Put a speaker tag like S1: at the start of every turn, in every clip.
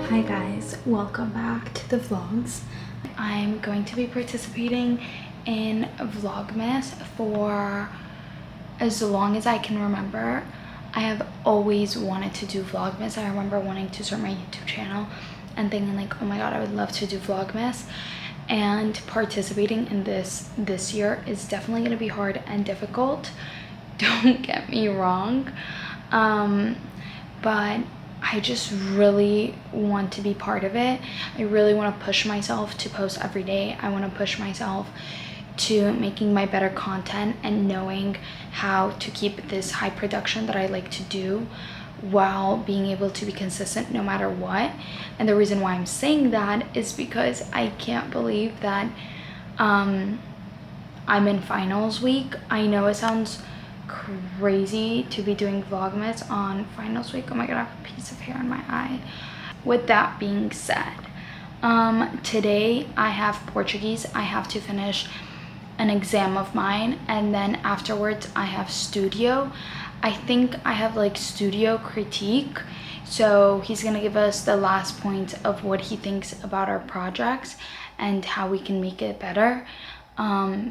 S1: Hi guys, welcome back to the vlogs. I'm going to be participating in Vlogmas for as long as I can remember. I have always wanted to do Vlogmas. I remember wanting to start my YouTube channel and thinking like, oh my god, I would love to do Vlogmas. And participating in this year is definitely going to be hard and difficult. Don't get me wrong. But I just really want to be part of it. I really want to push myself to post every day. I want to push myself to making my better content and knowing how to keep this high production that I like to do while being able to be consistent no matter what. And the reason why I'm saying that is because I can't believe that I'm in finals week. I know it sounds crazy to be doing Vlogmas on finals week. Oh my god, I have a piece of hair in my eye. With that being said, today I have Portuguese. I have to finish an exam of mine, and then afterwards I have studio. I think I have like studio critique, so he's gonna give us the last point of what he thinks about our projects and how we can make it better.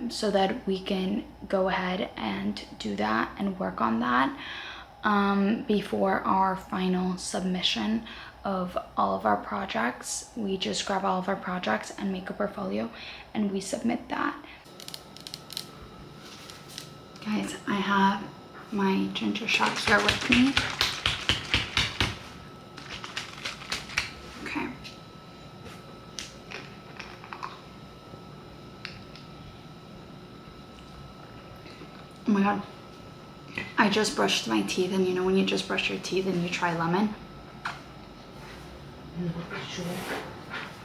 S1: So that we can go ahead and do that and work on that before our final submission of all of our projects. We just grab all of our projects and make a portfolio and we submit that. Guys, I have my ginger shots here with me. Okay. Oh my god, I just brushed my teeth, and you know when you just brush your teeth and you try lemon?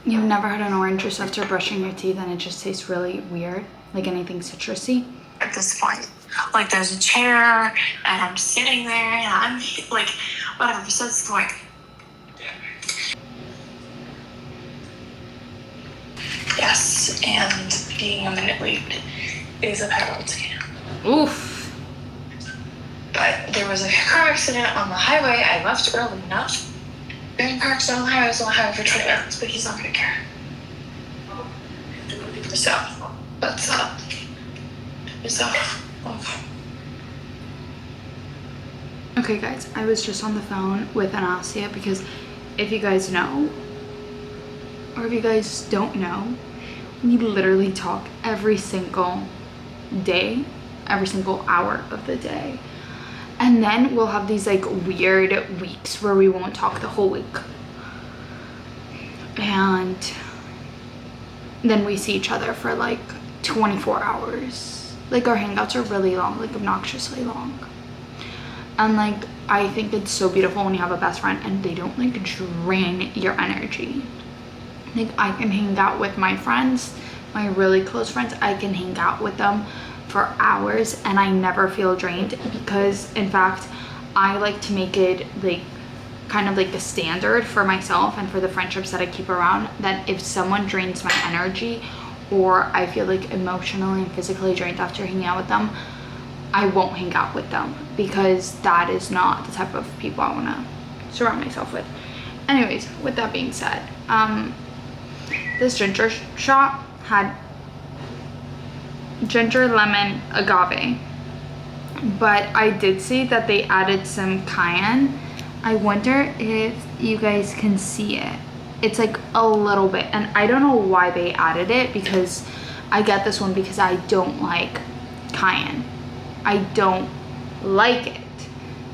S1: You've never had an orange juice after brushing your teeth and it just tastes really weird, like anything citrusy?
S2: At this point, like there's a chair and I'm sitting there and I'm like, whatever, so it's the point. Yes, and being a minute late is a penalty.
S1: Oof.
S2: But there was a car accident on the highway. I left early enough. Being parked on the highway, I was on the highway for 20 minutes, but he's not gonna care. So, that's
S1: Okay guys, I was just on the phone with Osita because if you guys know, or if you guys don't know, we literally talk every single day, every single hour of the day. And then we'll have these like weird weeks where we won't talk the whole week. And then we see each other for like 24 hours. Like our hangouts are really long, like obnoxiously long. And like, I think it's so beautiful when you have a best friend and they don't like drain your energy. Like I can hang out with my friends, my really close friends, I can hang out with them for hours and I never feel drained, because in fact I like to make it like kind of like a standard for myself and for the friendships that I keep around, that if someone drains my energy or I feel like emotionally and physically drained after hanging out with them, I won't hang out with them, because that is not the type of people I want to surround myself with. Anyways, with that being said, this ginger shot had ginger, lemon, agave, but I did see that they added some cayenne. I wonder if you guys can see it. It's like a little bit, and I don't know why they added it, because I get this one because I don't like cayenne. I don't like it.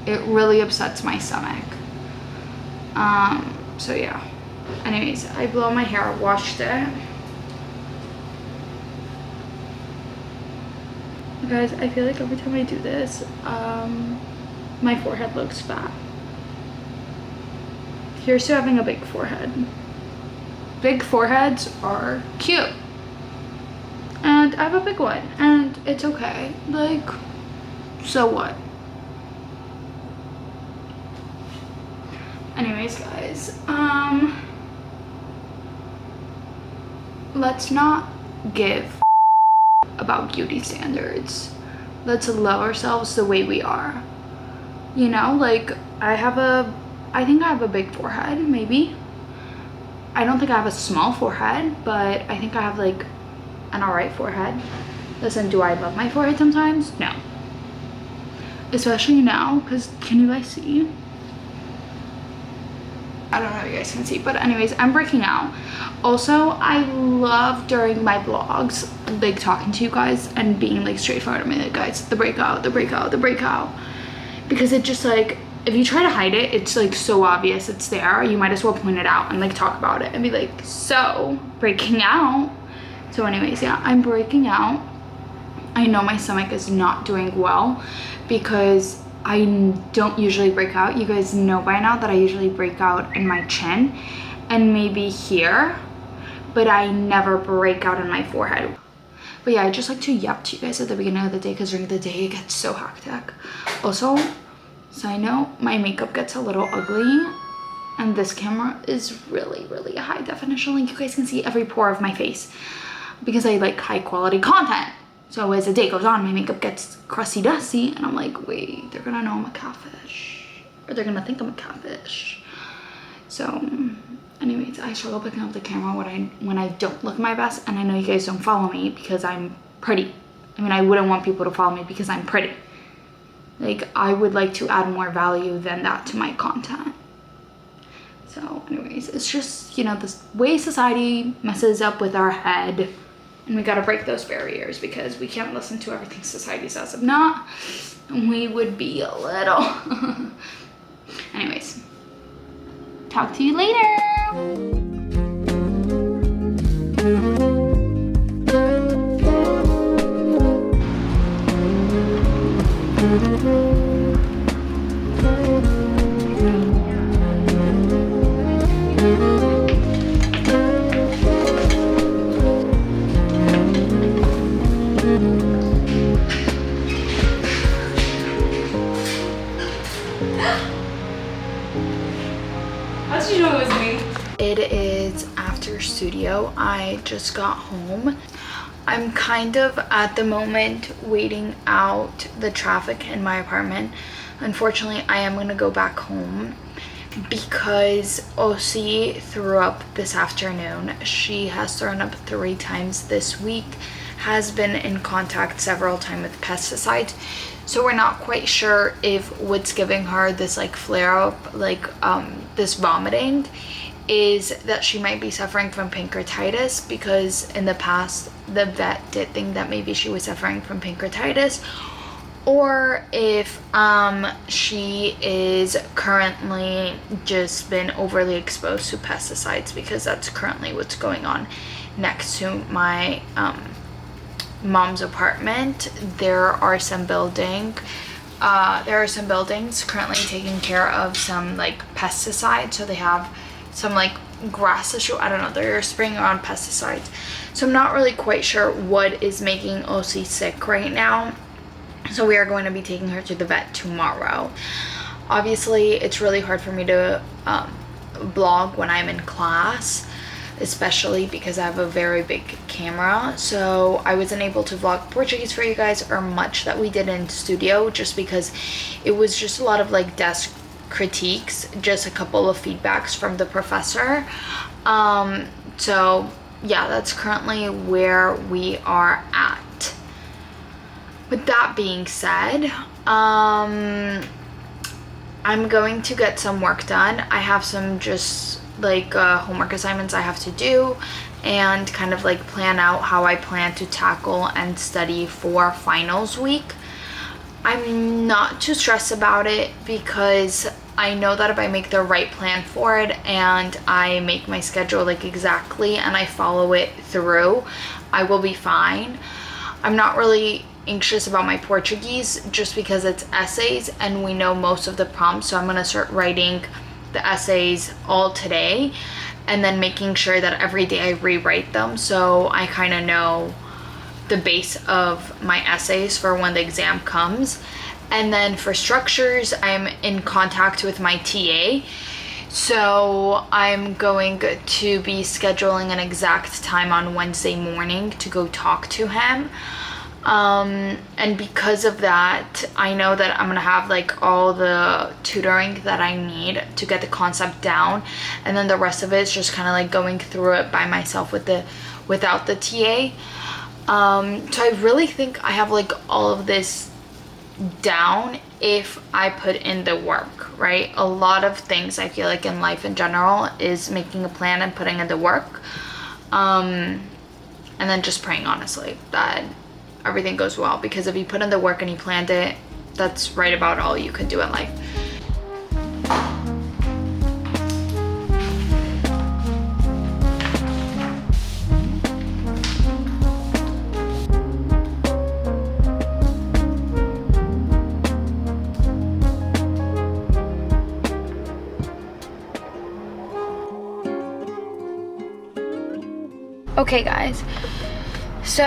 S1: It really upsets my stomach. So yeah. Anyways, I blew out my hair, washed it. Guys, I feel like every time I do this, my forehead looks fat. Here's to having a big forehead. Big foreheads are cute. And I have a big one, and it's okay. Like, so what? Anyways, guys, let's not give about beauty standards. Let's love ourselves the way we are. You know, like I think I have a big forehead, maybe. I don't think I have a small forehead, but I think I have like an alright forehead. Listen, do I love my forehead sometimes? No. Especially now, because can you guys see? I don't know if you guys can see, but anyways, I'm breaking out. Also, I love during my vlogs, like talking to you guys and being like straightforward. I mean, like, guys, the breakout, the breakout, the breakout. Because it just like, if you try to hide it, it's like so obvious it's there. You might as well point it out and like talk about it and be like, so breaking out. So anyways, yeah, I'm breaking out. I know my stomach is not doing well because I don't usually break out. You guys know by now that I usually break out in my chin and maybe here, but I never break out in my forehead. But yeah, I just like to yap to you guys at the beginning of the day because during the day it gets so hectic. Also, side note, my makeup gets a little ugly and this camera is really, really high definition. Like you guys can see every pore of my face because I like high quality content. So as the day goes on, my makeup gets crusty dusty and I'm like, wait, they're gonna know I'm a catfish or they're gonna think I'm a catfish. So anyways, I struggle picking up the camera when I don't look my best, and I know you guys don't follow me because I'm pretty. I mean, I wouldn't want people to follow me because I'm pretty. Like, I would like to add more value than that to my content. So anyways, it's just, you know, this way society messes up with our head. And we gotta break those barriers because we can't listen to everything society says. If not, we would be a little. Anyways, talk to you later.
S3: How did you know it was me?
S1: It is after studio. I just got home. I'm kind of at the moment waiting out the traffic in my apartment. Unfortunately, I am gonna go back home because Osi threw up this afternoon. She has thrown up 3 times this week, has been in contact several times with pesticides. So we're not quite sure if what's giving her this like flare up, like this vomiting, is that she might be suffering from pancreatitis, because in the past the vet did think that maybe she was suffering from pancreatitis, or if she is currently just been overly exposed to pesticides, because that's currently what's going on next to my mom's apartment. There are some buildings currently taking care of some like pesticides, so they have some like grass issue. I don't know, they're spraying around pesticides. So I'm not really quite sure what is making Osi sick right now. So we are going to be taking her to the vet tomorrow. Obviously, it's really hard for me to vlog when I'm in class, especially because I have a very big camera. So I wasn't able to vlog Portuguese for you guys or much that we did in studio, just because it was just a lot of like desk critiques, just a couple of feedbacks from the professor. So yeah, that's currently where we are at. With that being said, I'm going to get some work done. I have some just like homework assignments I have to do, and kind of like plan out how I plan to tackle and study for finals week. I'm not too stressed about it because I know that if I make the right plan for it and I make my schedule like exactly and I follow it through, I will be fine. I'm not really anxious about my Portuguese just because it's essays and we know most of the prompts, so I'm gonna start writing the essays all today and then making sure that every day I rewrite them, so I kind of know the base of my essays for when the exam comes. And then for structures, I'm in contact with my TA, so I'm going to be scheduling an exact time on Wednesday morning to go talk to him. And because of that, I know that I'm gonna have like all the tutoring that I need to get the concept down, and then the rest of it is just kind of like going through it by myself without the TA. So I really think I have like all of this down if I put in the work, right? A lot of things I feel like in life in general is making a plan and putting in the work, and then just praying honestly that everything goes well, because if you put in the work and you planned it, that's right about all you can do in life. Okay guys, so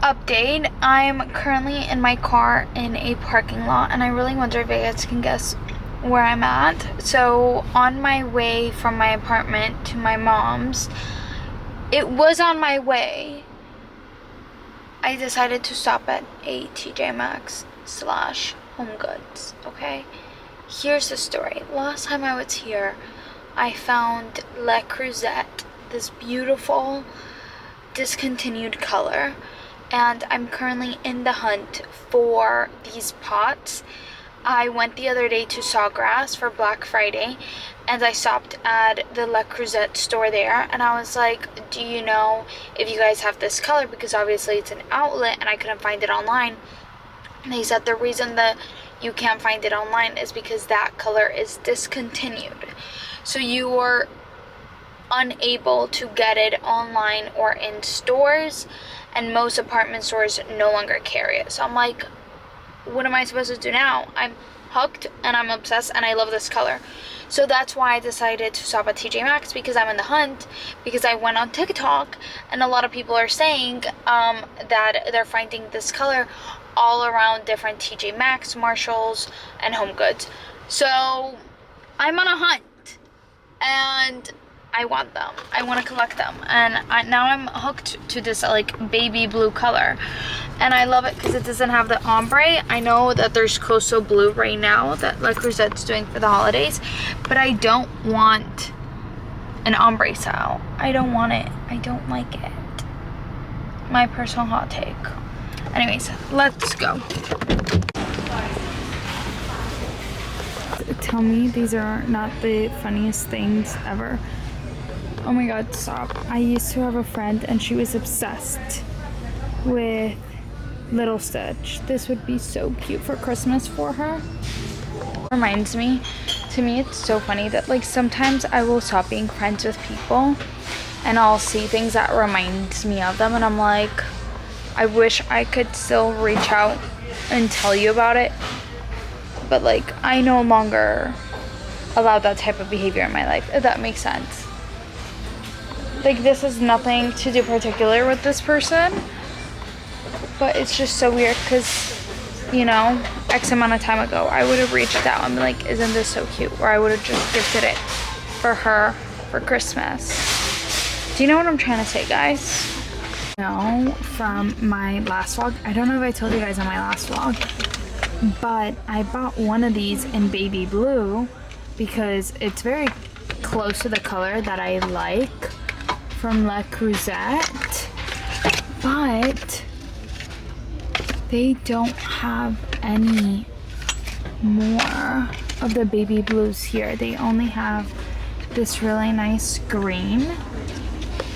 S1: update, I'm currently in my car in a parking lot, and I really wonder if you guys can guess where I'm at. So on my way from my apartment to my mom's, it was on my way, I decided to stop at a TJ Maxx / Home Goods, okay? Here's the story. Last time I was here, I found Le Creuset, this beautiful discontinued color, and I'm currently in the hunt for these pots. I went the other day to Sawgrass for Black Friday, and I stopped at the Le Creuset store there, and I was like, do you know if you guys have this color, because obviously it's an outlet and I couldn't find it online. And they said the reason that you can't find it online is because that color is discontinued, so you are unable to get it online or in stores, and most apartment stores no longer carry it. So I'm like, what am I supposed to do now? I'm hooked and I'm obsessed and I love this color. So that's why I decided to stop at TJ Maxx, because I'm in the hunt, because I went on TikTok and a lot of people are saying that they're finding this color all around different TJ Maxx, Marshalls, and Home Goods. So I'm on a hunt and I want them. I want to collect them, and now I'm hooked to this like baby blue color, and I love it because it doesn't have the ombre. I know that there's coastal blue right now that Le Creuset's doing for the holidays, but I don't want an ombre style. I don't want it. I don't like it. My personal hot take. Anyways, let's go. Tell me these are not the funniest things ever. Oh my god, stop. I used to have a friend and she was obsessed with Little Stitch. This would be so cute for Christmas for her. Reminds me, to me it's so funny that like sometimes I will stop being friends with people and I'll see things that reminds me of them, and I'm like, I wish I could still reach out and tell you about it, but like I no longer allow that type of behavior in my life, if that makes sense. Like, this has nothing to do particular with this person, but it's just so weird because, you know, X amount of time ago, I would have reached out and been like, isn't this so cute? Or I would have just gifted it for her for Christmas. Do you know what I'm trying to say, guys? No, from my last vlog, I don't know if I told you guys on my last vlog, but I bought one of these in baby blue because it's very close to the color that I like from Le Creuset, but they don't have any more of the baby blues here. They only have this really nice green,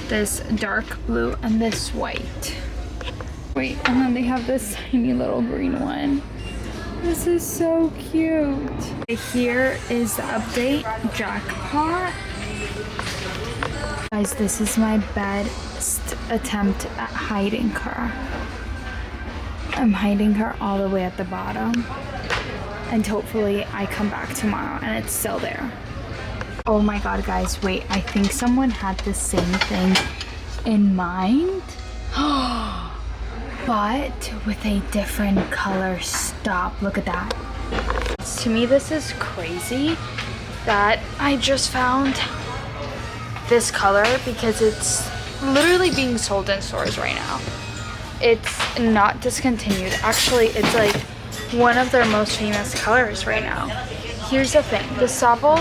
S1: this dark blue, and this white. Wait, and then they have this tiny little green one. This is so cute. Here is the update jackpot. Guys, this is my best attempt at hiding her. I'm hiding her all the way at the bottom, and hopefully I come back tomorrow and it's still there. Oh my god, guys, wait, I think someone had the same thing in mind, but with a different color. Stop, look at that. To me, this is crazy that I just found this color because it's literally being sold in stores right now. it's not discontinued. Actually, it's like one of their most famous colors right now. Here's the thing, the Sable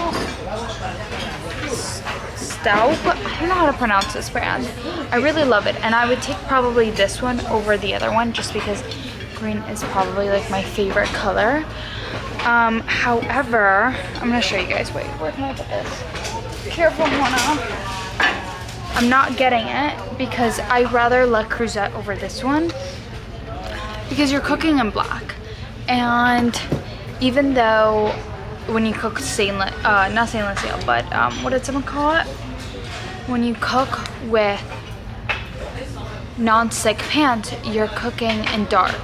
S1: Stout, I don't know how to pronounce this brand. I really love it, and I would take probably this one over the other one just because green is probably like my favorite color. However, I'm gonna show you guys. Wait, where can I put this? Careful, Hannah. I'm not getting it because I rather Le Creuset over this one because you're cooking in black, and even though when you cook stainless, not stainless steel, but what did someone call it? When you cook with non-stick pans, you're cooking in dark,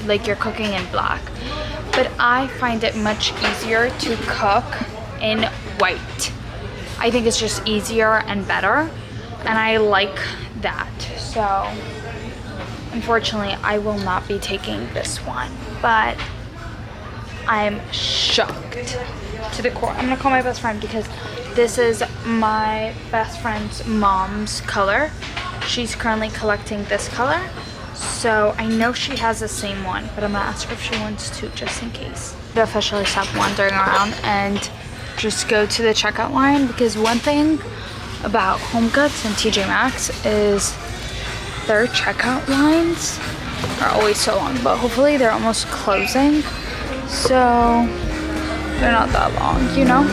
S1: like you're cooking in black. But I find it much easier to cook in white. I think it's just easier and better, and I like that. So unfortunately, I will not be taking this one, but I'm shocked to the core. I'm gonna call my best friend because this is my best friend's mom's color. She's currently collecting this color, so I know she has the same one, but I'm gonna ask her if she wants to just in case. To officially stop wandering around and just go to the checkout line, because one thing about HomeGoods and TJ Maxx is their checkout lines are always so long, but hopefully they're almost closing, so they're not that long, you know?